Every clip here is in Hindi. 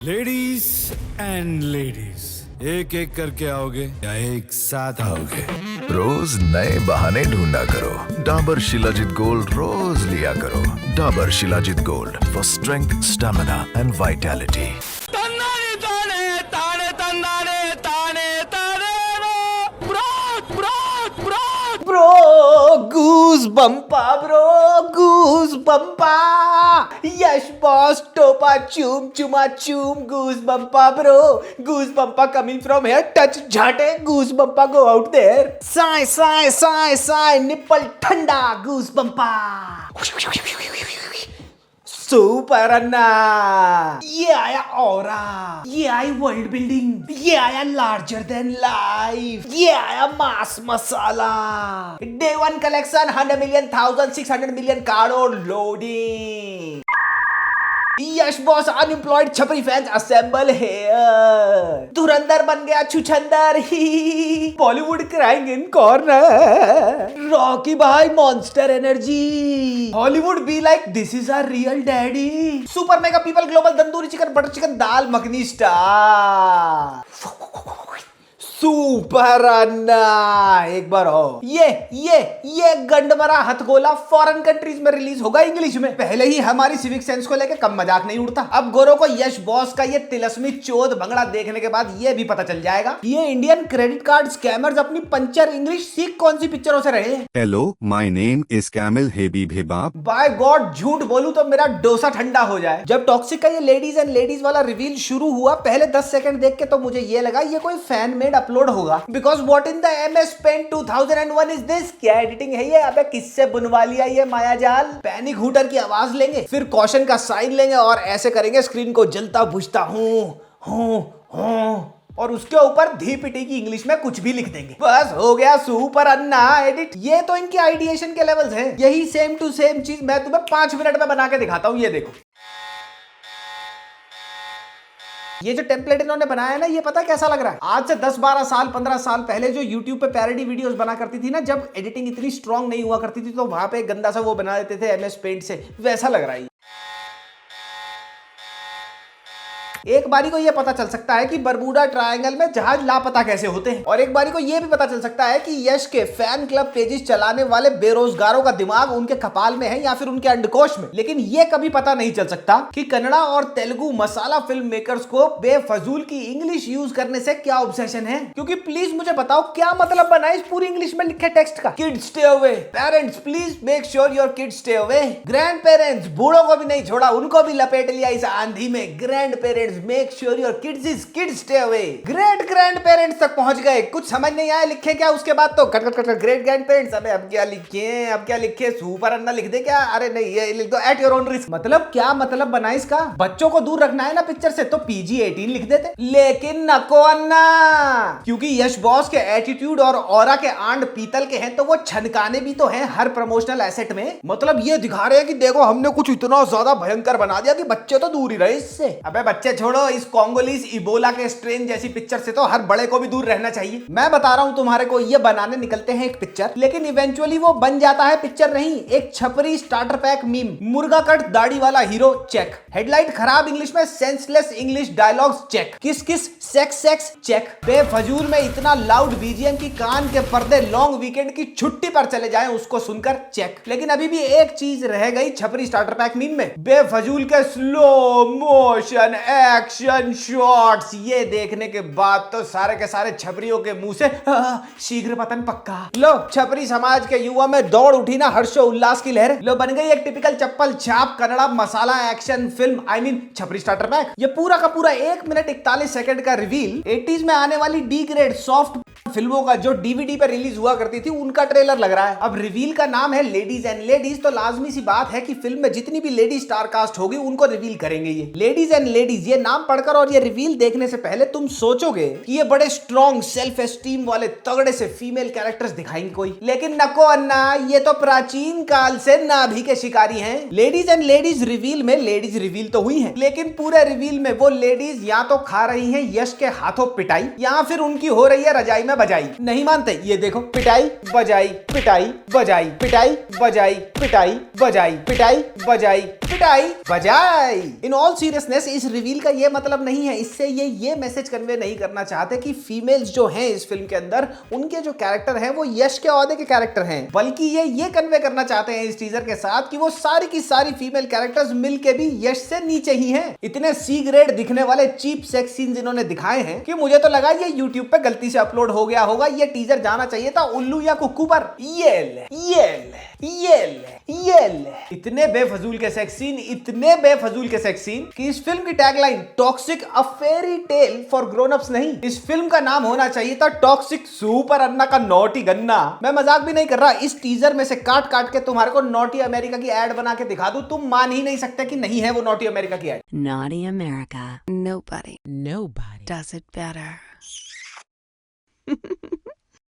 लेडीज एंड लेडीज एक एक करके आओगे या एक साथ आओगे? रोज नए बहाने ढूंढा करो। डाबर शिलाजीत गोल्ड रोज लिया करो। Dabur shilajit gold for strength, stamina and vitality. गूज बम्पा ब्रो, गूज बम्पा। यश बॉस टोपा चूम चुमा चूम, गूज बम्पा ब्रो, गूज बम्पा कमिंग फ्रॉम हियर, टच झाटे, गूज बम्पा गो आउट देयर, साय साय साय साय निप्पल ठंडा, गूज बम्पा। सुपर अन्ना, ये आया ऑरा, ये आई वर्ल्ड बिल्डिंग, ये आया लार्जर देन लाइफ, ये आया mass masala. Day one collection 100 million 1600 million crore loading. Yash boss unemployed छपरी फैंस असेंबल हेयर। धुरंधर बन गया छुछंदर ही, Bollywood crying in corner. Rocky Bhai monster energy, Hollywood be like this is our real daddy. Super mega people global tandoori chicken butter chicken dal makhani star. Super Anna, एक बार हो। ये गंडमरा हथगोला फॉरेन कंट्रीज में रिलीज होगा इंग्लिश में। पहले ही हमारी सिविक सेंस को लेकर कम मजाक नहीं उड़ता। अब गोरों को यश बॉस का ये तिलस्मी चोद भंगड़ा देखने के बाद ये भी पता चल जाएगा ये इंडियन क्रेडिट कार्ड स्कैमर्स अपनी पंचर इंग्लिश सीख कौन सी पिक्चरों से रहे। Hello, my name is Kamil Habib Hibab. By God झूठ बोलूं तो मेरा डोसा ठंडा हो जाए। जब टॉक्सिक का ये लेडीज एंड लेडीज वाला रिवील शुरू हुआ, पहले 10 सेकंड देख के तो मुझे ये लगा ये कोई फैन मेड अपलोड होगा। Because what in the MS Paint 2001 is this? क्या एडिटिंग है ये? अबे किससे बुनवा लिया ये मायाजाल? पैनिक हूटर की आवाज लेंगे, फिर कॉशन का साइन लेंगे और ऐसे करेंगे स्क्रीन को जलता बुझता हूँ और उसके ऊपर धी पिटी की इंग्लिश में कुछ भी लिख देंगे। बस हो गया सुपर अन्ना एडिट। ये तो इनके आइडिएशन के लेवल्स हैं। यही सेम टू सेम चीज मैं तुम्हें 5 मिनट में बना के दिखाता हूँ। ये देखो, ये जो टेम्पलेट इन्होंने बनाया है ना, ये पता कैसा लग रहा है? आज से 10-12 साल 15 साल पहले जो YouTube पे पैरोडी वीडियोस बना करती थी ना, जब एडिटिंग इतनी स्ट्रांग नहीं हुआ करती थी, तो वहां पे गंदा सा वो बना देते थे MS Paint से, वैसा लग रहा है। एक बारी को यह पता चल सकता है कि बरमूडा ट्रायंगल में जहाज लापता कैसे होते हैं, और एक बारी को यह भी पता चल सकता है कि यश के फैन क्लब पेजेस चलाने वाले बेरोजगारों का दिमाग उनके कपाल में है या फिर उनके अंडकोश में। लेकिन यह कभी पता नहीं चल सकता कि कन्नड़ा और तेलुगु मसाला फिल्म मेकर्स को बेफजूल की इंग्लिश यूज करने से क्या ऑब्सेशन है। क्योंकि प्लीज मुझे बताओ क्या मतलब बना इस पूरी इंग्लिश में लिखे टेक्स्ट का? Kids stay away, parents please make sure your kids stay away. Grand parents, बूढ़ों को भी नहीं छोड़ा, उनको भी लपेट लिया इस आंधी में। Grand parents make sure your kids stay away. Great grand parents तक पहुंच गए, कुछ समझ नहीं आया लिखे क्या, उसके बाद तो cut cut cut great grand parents. अबे अब क्या लिखे, अब क्या लिखे? सुपर अन्ना लिख दे क्या? अरे नहीं, ये लिख दो एट योर ओन रिस्क। मतलब क्या मतलब बना इसका? बच्चों को दूर रखना है ना पिक्चर से, तो PG-18 लिख देते। लेकिन नको अन्ना, क्योंकि यश बॉस के एटीट्यूड और ऑरा के आंड पीतल के हैं, तो वो छनकाने भी तो हैं हर प्रमोशनल एसेट में। मतलब ये दिखा रहे हैं कि देखो हमने कुछ इतना ज्यादा भयंकर बना दिया कि बच्चे तो दूर ही रहे इससे। अबे बच्चे छोड़ो, इस कॉन्गोलीज इबोला के स्ट्रेन जैसी पिक्चर से तो हर बड़े को भी दूर रहना चाहिए। मैं बता रहा हूं तुम्हारे को, ये बनाने निकलते हैं एक पिक्चर, लेकिन इवेंचुअली वो बन जाता है पिक्चर नहीं, एक छपरी स्टार्टर पैक मीम। मुर्गा कट दाढ़ी वाला हीरो चेक, हेडलाइट खराब इंग्लिश में सेंसलेस इंग्लिश डायलॉग्स चेक, किस किस सेक्स सेक्स चेक। बेफजूल में इतना लाउड BGM की कान के पर्दे लॉन्ग वीकेंड की छुट्टी पर चले जाएं उसको सुनकर चेक। लेकिन अभी भी एक चीज रह गई छपरी स्टार्टर पैक मीम में, बेफजूल के स्लो मोशन एक्शन शॉट्स। ये देखने के बाद तो सारे के सारे छपरियों के मुंह से शीघ्र पतन पक्का। लो छपरी समाज के युवा में दौड़ उठी ना हर्षो उल्लास की लहर। लो बन गई एक टिपिकल चप्पल छाप कन्नड़ा मसाला एक्शन फिल्म, आई मीन छपरी स्टार्टर पैक। ये पूरा का पूरा 1 मिनट 41 सेकंड का रिवील 80s में आने वाली डी ग्रेड सॉफ्ट फिल्मों का जो DVD पर रिलीज हुआ करती थी उनका ट्रेलर लग रहा है। अब रिवील का नाम है लेडीज एंड लेडीज, तो लाजमी सी बात है कि फिल्म में जितनी भी लेडी स्टार कास्ट होगी उनको रिवील करेंगे ये लेडीज एंड लेडीज। ये नाम पढ़कर और ये रिवील देखने से पहले तुम सोचोगे कि ये बड़े स्ट्रॉन्ग सेल्फ एस्टीम वाले तगड़े से फीमेल कैरेक्टर्स दिखाएंगे कोई, लेकिन नको अन्ना, ये तो प्राचीन काल से नाभि के शिकारी हैं। लेडीज एंड लेडीज रिवील में लेडीज रिवील तो हुई हैं, लेकिन पूरे रिवील में वो लेडीज या तो खा रही हैं यश के हाथों पिटाई, या फिर उनकी हो रही है रजाई में बजाई। नहीं मानते? ये देखो, पिटाई बजाई पिटाई बजाई पिटाई बजाई पिटाई बजाई पिटाई मिटाई बजाई। इन ऑल सीरियसनेस इस रिवील का ये मतलब नहीं है, इससे ये मैसेज कन्वे नहीं करना चाहते कि फीमेल्स जो हैं इस फिल्म के अंदर उनके जो कैरेक्टर हैं वो यश के औहदे के कैरेक्टर हैं, बल्कि ये कन्वे करना चाहते हैं इस टीजर के साथ कि वो सारी की सारी फीमेल कैरेक्टर्स मिलके भी यश से नीचे ही हैं। इतने सी ग्रेड दिखने वाले चीप सेक्स सीन्स इन्होंने दिखाए हैं कि मुझे तो लगा ये यूट्यूब पे गलती से अपलोड हो गया होगा। ये टीजर जाना चाहिए था उल्लू या कुक्कू पर। इतने बेफजूल के सेक्स सीन, इतने बेफजूल के सेक्स सीन कि इस फिल्म की tagline toxic a fairy tale for grown ups नहीं, इस फिल्म का नाम होना चाहिए था टॉक्सिक सुपर अन्ना का नॉटी गन्ना। मैं मजाक भी नहीं कर रहा, इस टीजर में से काट काट के तुम्हारे को नॉटी अमेरिका की एड बना के दिखा दूं, तुम मान ही नहीं सकते कि नहीं है वो नॉटी अमेरिका की add. Naughty America. Nobody does it better.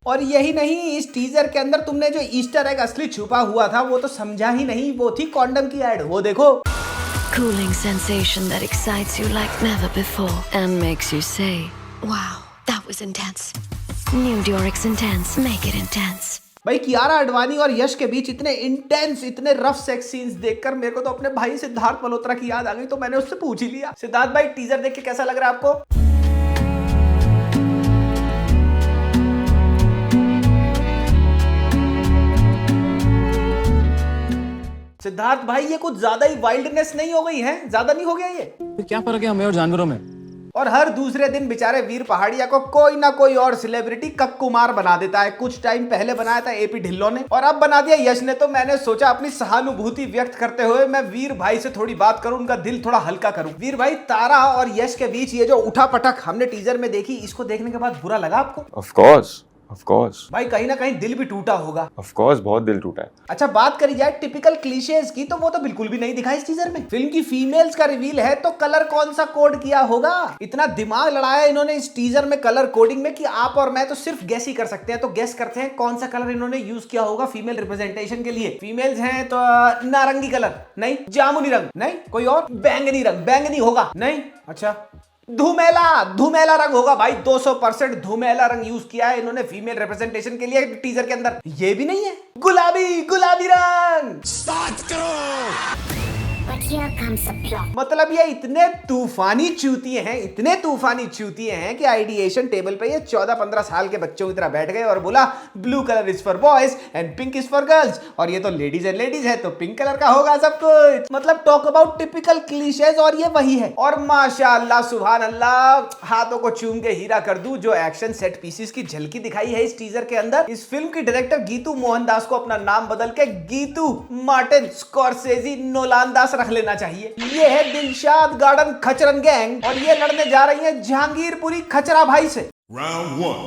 और यही नहीं, इस टीजर के अंदर तुमने जो ईस्टर एग असली छुपा हुआ था वो तो समझा ही नहीं, वो थी कॉन्डम की एड। वो देखो, Cooling sensation that excites you like never before and makes you say, wow, that was intense. New Durex Intense. Make it intense. भाई कियारा आडवाणी और यश के बीच इतने इंटेंस, इतने रफ सेक्स सीन्स देखकर मेरे को तो अपने भाई सिद्धार्थ मल्होत्रा की याद आ गई, तो मैंने उससे पूछ ही लिया, सिद्धार्थ भाई टीजर देख के कैसा लग रहा है आपको? सिद्धार्थ भाई ये कुछ ज्यादा ही वाइल्डनेस नहीं हो गई है? ज्यादा नहीं हो गया ये? फिर क्या फर्क है हमें और जानवरों में? और हर दूसरे दिन बेचारे वीर पहाड़िया को कोई ना कोई और सेलिब्रिटी कक्कुमार बना देता है। कुछ टाइम पहले बनाया था एपी ढिल्लों ने और अब बना दिया यश ने। तो मैंने सोचा अपनी सहानुभूति व्यक्त करते हुए मैं वीर भाई से थोड़ी बात करूं, उनका दिल थोड़ा हल्का करूं। वीर भाई, तारा और यश के बीच ये जो उठा पटक हमने टीजर में देखी, इसको देखने के बाद बुरा लगा आपको? ऑफ कोर्स भाई कहीं ना कहीं दिल भी टूटा होगा। ऑफ कोर्स बहुत दिल टूटा है। अच्छा, बात करी जाए टिपिकल क्लीशेज की तो वो तो बिल्कुल भी नहीं दिखा इस टीजर में। फिल्म की फीमेल्स का रिवील है तो कलर कौन सा कोड किया होगा? इतना दिमाग लड़ाया इन्होंने इस टीजर में कलर कोडिंग में कि आप और मैं तो सिर्फ गेस ही कर सकते हैं। तो गेस करते हैं कौन सा कलर इन्होंने यूज किया होगा फीमेल रिप्रेजेंटेशन के लिए। फीमेल्स हैं तो नारंगी कलर नहीं, जामुनी रंग नहीं, कोई और बैंगनी रंग, बैंगनी होगा नहीं, अच्छा धूमेला रंग होगा भाई। 200% धूमेला रंग यूज किया है इन्होंने फीमेल रिप्रेजेंटेशन के लिए टीजर के अंदर। ये भी नहीं है गुलाबी रंग। स्टार्ट करो। मतलब ये इतने तूफानी चूतिए हैं कि आइडिएशन टेबल पे ये 14-15 साल के बच्चों की तरह बैठ गए और बोला blue colour is for boys and pink is for girls, और ये तो लेडीज है तो पिंक कलर का होगा सब कुछ। मतलब टॉक अबाउट टिपिकल क्लीशेज, और ये वही है। और माशाअल्लाह सुभान अल्लाह, हाथों को चूम के हीरा कर दूं, जो एक्शन सेट पीसेस की झलकी दिखाई है इस टीजर के अंदर। इस फिल्म की डायरेक्टर गीतू मोहनदास को अपना नाम बदल के गीतू मार्टिन स्कॉर्सेजी नोलानदास रख लेना चाहिए। ये है दिलशाद गार्डन खचरन गैंग और ये लड़ने जा रही है जहांगीरपुरी खचरा भाई से। Round 1.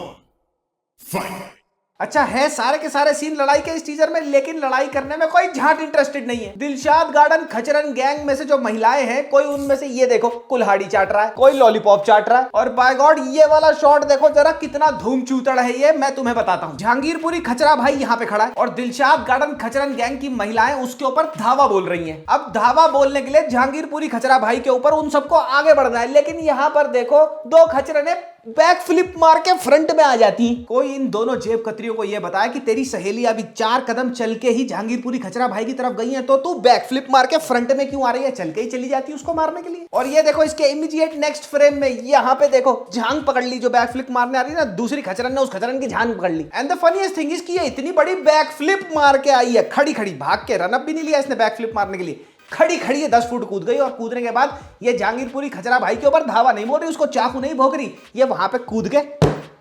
Fight. अच्छा है सारे के सारे सीन लड़ाई के इस टीजर में, लेकिन लड़ाई करने में कोई झाट इंटरेस्टेड नहीं है। दिलशाद गार्डन खचरन गैंग में से जो महिलाएं हैं, कोई उनमें से ये देखो कुल्हाड़ी चाट रहा है, कोई लॉलीपॉप चाट रहा है, और बाय गॉड ये वाला शॉट देखो जरा कितना धूम चूतड़ है ये, मैं तुम्हें बताता हूँ। जहांगीरपुरी खचरा भाई यहाँ पे खड़ा है और दिलशाद गार्डन खचरन गैंग की महिलाएं उसके ऊपर धावा बोल रही है। अब धावा बोलने के लिए जहांगीरपुरी खचरा भाई के ऊपर उन सबको आगे बढ़ना है, लेकिन यहाँ पर देखो दो खचरने बैक फ्लिप मार के फ्रंट में आ जाती। कोई इन दोनों जेब कतरियों को यह बताया कि तेरी सहेली अभी 4 कदम चल के ही जहांगीरपुरी खचरा भाई की तरफ गई है, तो तू बैक फ्लिप मार के फ्रंट में क्यों आ रही है? चल के ही चली जाती उसको मारने के लिए। और ये देखो इसके इमीडिएट नेक्स्ट फ्रेम में यहाँ पे देखो झांग पकड़ ली, जो बैक फ्लिप मारने आ रही है ना, दूसरी खचरन ने उस खचरन की झांग पकड़ ली। And the funniest thing is कि ये इतनी बड़ी बैक फ्लिप मार के आई है, खड़ी खड़ी भाग के, रनअप भी नहीं लिया इसने बैक फ्लिप मारने के लिए, खड़ी खड़ी ये 10 फुट कूद गई। और कूदने के बाद ये जहांगीरपुरी खचरा भाई के ऊपर धावा नहीं बोल रही, उसको चाकू नहीं भोग रही, ये वहां पे कूद के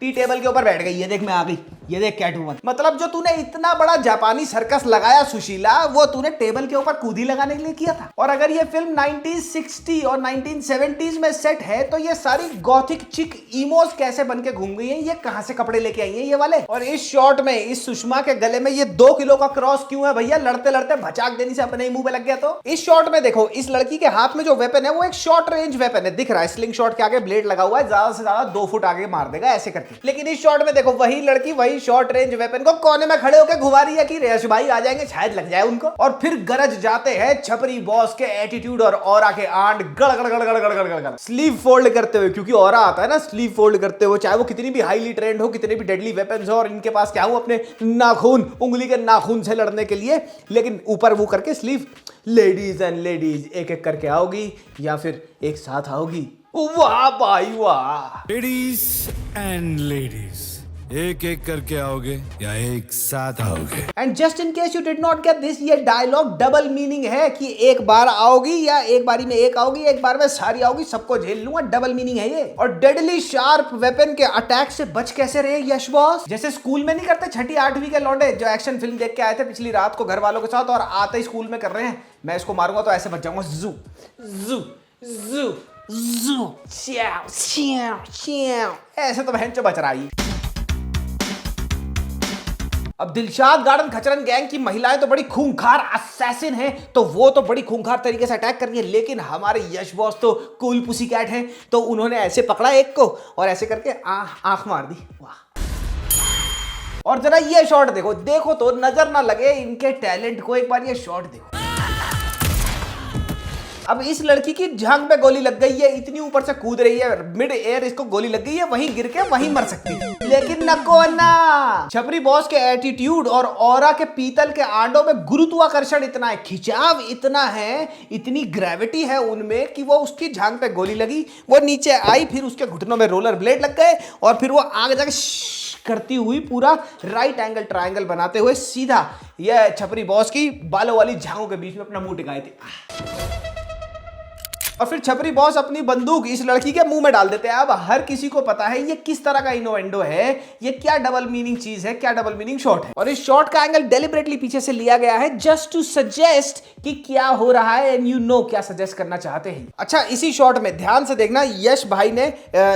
टी टेबल के ऊपर बैठ गई। ये देख मैं आ गई, ये देख कैटवुमन। मतलब जो तूने इतना बड़ा जापानी सर्कस लगाया सुशीला, वो तूने टेबल के ऊपर कूदी लगाने के लिए किया था। और अगर ये फिल्म 1960 और 1970s में सेट है तो ये सारी गॉथिक चिक इमोस कैसे बन के घूम गई है? ये कहां से कपड़े लेके आई है ये वाले? और इस शॉट में इस सुषमा के गले में ये 2 किलो का क्रॉस क्यों है भैया? लड़ते लड़ते भचाक देने से अपने ही मुंह पे लग गया। तो इस शॉट में देखो इस लड़की के हाथ में जो वेपन है वो एक शॉर्ट रेंज वेपन है, दिख रहा है, स्लिंग शॉट के आगे ब्लेड लगा हुआ है, ज्यादा से ज्यादा 2 फुट आगे मार देगा ऐसे करके। लेकिन इस शॉट में देखो वही लड़की वही वही शॉर्ट रेंज वेपन को कोने में खड़े होकर घुमा रही है कि यश भाई आ जाएंगे, शायद लग जाए उनको। और फिर गरज जाते हैं छपरी बॉस के एटीट्यूड और ऑरा के आंट गड़ गड़ गड़ गड़ गड़ गड़ गड़ गड़ स्लीव फोल्ड करते हुए, क्योंकि ऑरा आता है ना स्लीव फोल्ड करते हुए, चाहे वो कितनी भी हाईली ट्रेंड हो, कितने भी डेडली वेपन्स हो, और इनके पास क्या हो अपने नाखून, उंगली के नाखून से लड़ने के लिए, लेकिन ऊपर वो करके स्लीव। लेडीज एंड लेडीज, एक एक करके आओगी या फिर एक साथ आओगी? वाह भाई वाह। लेडीज एंड लेडीज, एक एक करके आओगे या एक साथ आओगे? And just in case you did not get this, ये डायलॉग डबल मीनिंग है कि एक बार आओगी या एक बारी में एक आओगी, एक बार में सारी आओगी, सबको झेल लूंगा, डबल मीनिंग है ये। और डेडली शार्प वेपन के अटैक से बच कैसे रहे यश बॉस? जैसे स्कूल में नहीं करते 6ठी 8वीं के लौंडे जो एक्शन फिल्म देख के आए थे पिछली रात को घर वालों के साथ, और आते ही स्कूल में कर रहे हैं, मैं इसको मारूंगा तो ऐसे बच जाऊंगा, जू जू जू जू श्याओ श्याओ श्याओ, ऐसे तो बहन चो बच रहा है। अब दिलशाद गार्डन खचरन गैंग की महिलाएं तो बड़ी खूंखार असैसिन हैं, तो वो तो बड़ी खूंखार तरीके से अटैक कर रही है, लेकिन हमारे यश बॉस तो कूल पुसी कैट हैं, तो उन्होंने ऐसे पकड़ा एक को और ऐसे करके आंख मार दी। वाह। और जरा ये शॉट देखो, देखो तो नजर ना लगे इनके टैलेंट को, एक बार ये शॉट देखो। अब इस लड़की की झांग पे गोली लग गई है, इतनी ऊपर से कूद रही है, मिड एयर इसको गोली लग गई है, वहीं गिर के वहीं मर सकती है, लेकिन नको ना। छपरी बॉस के एटीट्यूड और ऑरा के पीतल के आंडों में गुरुत्वाकर्षण इतना है, खिंचाव इतना है, इतनी ग्रेविटी है उनमें कि वो उसकी झांग पे गोली लगी, वो नीचे आई, फिर उसके घुटनों में रोलर ब्लेड लग गए, और फिर वो आगे जाके करती हुई पूरा राइट एंगल ट्रायंगल बनाते हुए सीधा ये छपरी बॉस की बालों वाली झांगों के बीच में अपना मुंह टिकाए थे। और फिर छपरी बॉस अपनी बंदूक इस लड़की के मुंह में डाल देते हैं। अब हर किसी को पता है ये किस तरह का इनोवेंडो है, ये क्या डबल मीनिंग चीज है, क्या डबल मीनिंग शॉट है, और इस शॉट का एंगल डेलिबरेटली पीछे से लिया गया है जस्ट टू सजेस्ट कि क्या हो रहा है, एंड यू नो क्या सजेस्ट करना चाहते हैं। अच्छा, इसी शॉट में ध्यान से देखना, यश भाई ने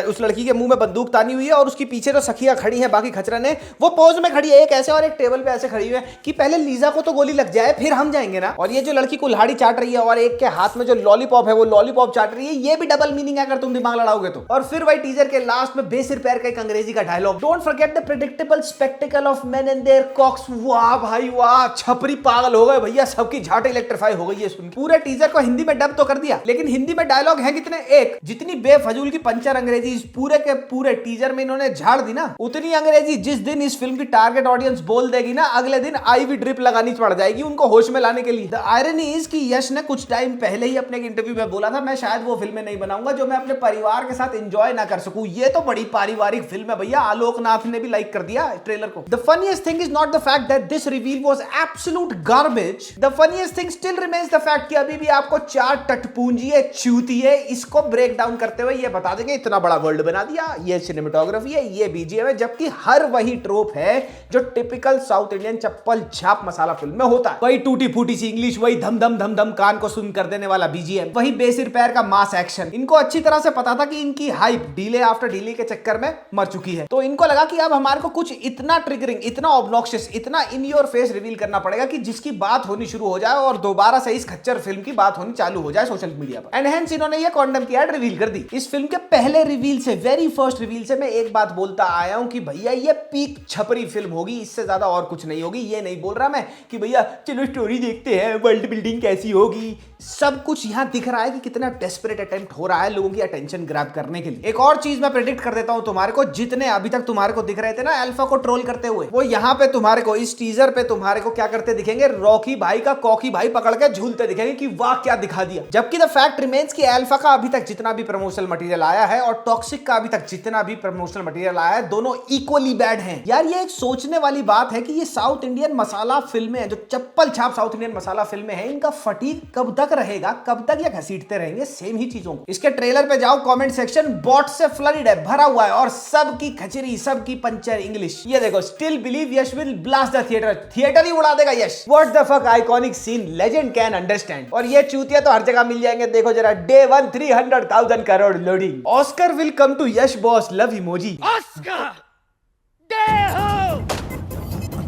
उस लड़की के मुंह में बंदूक तानी हुई है, और उसकी पीछे जो सखियां खड़ी हैं बाकी खचरन है, वो पोज में खड़ी है, एक ऐसे और एक टेबल पे ऐसे खड़ी हुई है कि पहले लीजा को तो गोली लग जाए फिर हम जाएंगे ना। और ये जो लड़की कुल्हाड़ी चाट रही है और एक के हाथ में जो लॉलीपॉप है वो लॉलीपॉप चाट रही है, ये भी डबल मीनिंग है अगर तुम दिमाग लड़ाओगे तो। और फिर वही टीजर के लास्ट में बेसिर पैर का एक अंग्रेजी का dialogue, don't forget the predictable spectacle of men and their cocks. वाह भाई वाह, छपरी पागल हो गए भैया, सबकी झाट इलेक्ट्रीफाई हो गई है सुन। पूरे टीजर को हिंदी में डब तो कर दिया, लेकिन हिंदी में डायलॉग है कितने, एक। जितनी बेफजूल की पंचर अंग्रेजी इस पूरे के पूरे टीजर में इन्होंने झाड़ दी ना, उतनी अंग्रेजी जिस दिन इस फिल्म की टारगेट ऑडियंस बोल देगी ना, अगले दिन आईवी ड्रिप लगानी पड़ जाएगी उनको होश में लाने के लिए। द आयरनी इज कि यश ने कुछ टाइम पहले ही अपने इंटरव्यू में बोला था, मैं शायद वो फिल्में नहीं बनाऊंगा जो मैं अपने परिवार के साथ एंजॉय ना कर सकूं। ये तो बड़ी पारिवारिक फिल्म है भैया, आलोकनाथ ने भी लाइक कर दिया ट्रेलर को। The funniest thing is not the fact that this reveal was absolute garbage, the funniest thing still remains the fact कि अभी भी आपको 4 टटपूंजिए चूतिए इसको ब्रेक डाउन करते हुए ये बता देंगे इतना बड़ा वर्ल्ड बना दिया, ये सिनेमेटोग्राफी है, ये बीजीएम है, जबकि हर वही ट्रोप है जो टिपिकल साउथ इंडियन चप्पल छाप मसाला फिल्म में होता है। वही टूटी फूटी सी इंग्लिश, वही धम धम धम धम कान को सुन कर देने वाला बीजीएम, वही बेसिर पैर का मास एक्शन। इनको अच्छी तरह से पता था कि इनकी हाइप डिले आफ्टर डिले के चक्कर में मर चुकी है, तो इनको लगा कि अब हमारे को कुछ इतना ट्रिगरिंग, इतना ऑब्नॉक्शियस, इतना इन योर फेस रिवील करना पड़ेगा कि जिसकी बात होनी शुरू हो जाए और दोबारा से इस खच्चर फिल्म की बात होनी चालू हो जाए सोशल मीडिया पर। एंड हेंस इन्होंने ये कॉन्डम की एड रिवील कर दी। इस फिल्म के पहले रिवील से, वेरी फर्स्ट रिवील से मैं एक बात बोलता आया हूं कि भैया ये पीक छपरी फिल्म होगी, इससे ज्यादा और कुछ नहीं होगी। ये नहीं बोल रहा मैं कि भैया चलो स्टोरी देखते हैं, वर्ल्ड बिल्डिंग कैसी होगी, सब कुछ यहां दिख रहा है कि कितना डेस्परेट अटेम्प्ट हो रहा है लोगों की अटेंशन ग्रैब करने के लिए। एक और चीज मैं प्रेडिक्ट कर देता हूं तुम्हारे को, जितने अभी तक तुम्हारे को दिख रहे थे ना अल्फा को ट्रोल करते हुए, वो यहां पे तुम्हारे को इस टीजर पे तुम्हारे को क्या करते दिखेंगे, रॉकी भाई का कॉकी भाई पकड़ के झूलते दिखेंगे कि वाह क्या दिखा दिया। जबकि द फैक्ट रिमेन्स कि अल्फा का अभी तक जितना भी प्रमोशनल मटेरियल आया है और टॉक्सिक का अभी तक जितना भी प्रमोशनल मटेरियल आया है, दोनों इक्वली बैड हैं। यार ये एक सोचने वाली बात है कि ये साउथ इंडियन मसाला फिल्में जो चप्पल छाप साउथ इंडियन मसाला फिल्में हैं, इनका फटीक कब तक रहेगा, कब तक ये घसीटते रहेंगे सेम ही चीजों को। इसके ट्रेलर पे जाओ, कमेंट सेक्शन बॉट से फ्लडेड है, भरा हुआ है, और सबकी खचरी, सबकी पंचर इंग्लिश। ये देखो, still believe Yash will blast the theatre, theatre ही उड़ा देगा Yash. What the fuck, iconic scene, legend can understand. और ये चूतिया तो हर जगह मिल जाएंगे, देखो जरा, day 1 300,000 crore loading. Oscar will come to Yash boss, love emoji. Oscar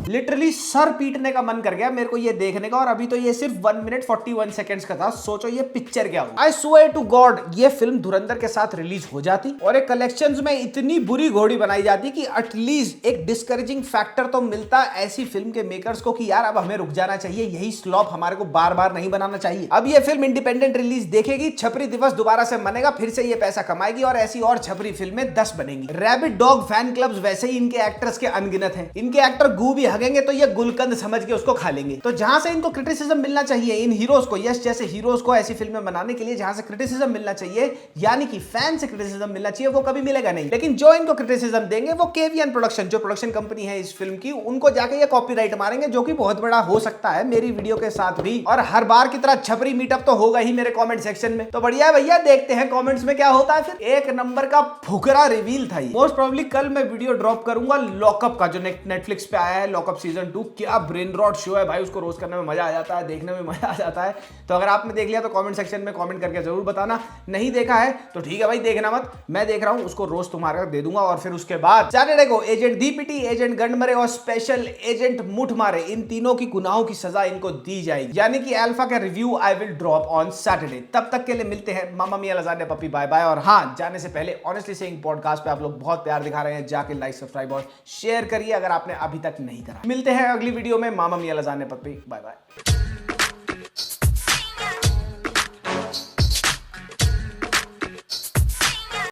literally सर पीटने का मन कर गया मेरे को ये देखने का, और अभी तो ये सिर्फ 1 मिनट 41 सेकंड्स का था। सोचो ये पिक्चर क्या होगी। आई स्वेयर टू गॉड ये फिल्म धुरंधर के साथ रिलीज हो जाती और एक कलेक्शंस में इतनी बुरी घोड़ी बनाई जाती कि एटलीस्ट एक डिस्करेजिंग फैक्टर तो मिलता ऐसी फिल्म के मेकर्स को कि यार अब हमें रुक जाना चाहिए, यही स्लॉप हमारे को बार बार नहीं बनाना चाहिए। अब ये फिल्म इंडिपेंडेंट रिलीज देखेगी, छपरी दिवस दोबारा से मनेगा, फिर से ये पैसा कमाएगी और ऐसी और छपरी फिल्में 10 बनेंगी। रैबिट डॉग फैन क्लब्स वैसे ही इनके एक्टर्स के अनगिनत हैं। इनके एक्टर गू भी हगेंगे तो ये गुलकंद समझ के उसको खा लेंगे। तो जहां से इनको क्रिटिसिज्म मिलना चाहिए, इन हीरोज को, यश जैसे हीरोज को ऐसी फिल्में बनाने के लिए जहां से क्रिटिसिज्म मिलना चाहिए, यानी कि फैन से क्रिटिसिज्म मिलना चाहिए, वो कभी मिलेगा नहीं। लेकिन जो इनको क्रिटिसिज्म देंगे वो केवीएन प्रोडक्शन, जो प्रोडक्शन कंपनी है इस फिल्म की, उनको जाके ये कॉपीराइट मारेंगे, जो कि बहुत बड़ा हो सकता है मेरी वीडियो के साथ भी। और हर बार की तरह छपरी मीटअप तो होगा ही मेरे कमेंट सेक्शन में। तो बढ़िया है भैया, देखते हैं कमेंट्स में क्या होता है। फिर एक नंबर का फुकरा रिवील था। मोस्ट प्रोबेबली कल मैं वीडियो ड्रॉप करूंगा लॉकअप का, जो नेटफ्लिक्स पे आया है, लॉकअप सीजन 2। क्या ब्रेन रॉट शो है भाई, उसको रोज करने में मजा आ जाता है, देखने में मजा आ जाता है। तो अगर आपने देख लिया तो कमेंट सेक्शन में कमेंट करके जरूर बताना। नहीं देखा है तो ठीक है भाई, देखना मत, मैं देख रहा हूं, उसको रोज तुम्हारा दे दूंगा। और फिर उसके बाद सैटरडे को एजेंट दीपिटी, एजेंट गंडमरे और स्पेशल एजेंट मुठमारे, इन तीनों की गुनाहों की सजा इनको दी जाएगी, यानी कि अल्फा का review I will drop on Saturday. तब तक के लिए मिलते हैं, मामा मिया लजाने पप्पी, बाय बाय। और हाँ, जाने से पहले ऑनेस्टली सेइंग पॉडकास्ट पे आप लोग बहुत प्यार दिखा रहे हैं, जाके लाइक सब्सक्राइब और शेयर करिए अगर आपने अभी तक नहीं करा। मिलते हैं अगली वीडियो में, मामा मिया लजाने पप्पी, बाय बाय।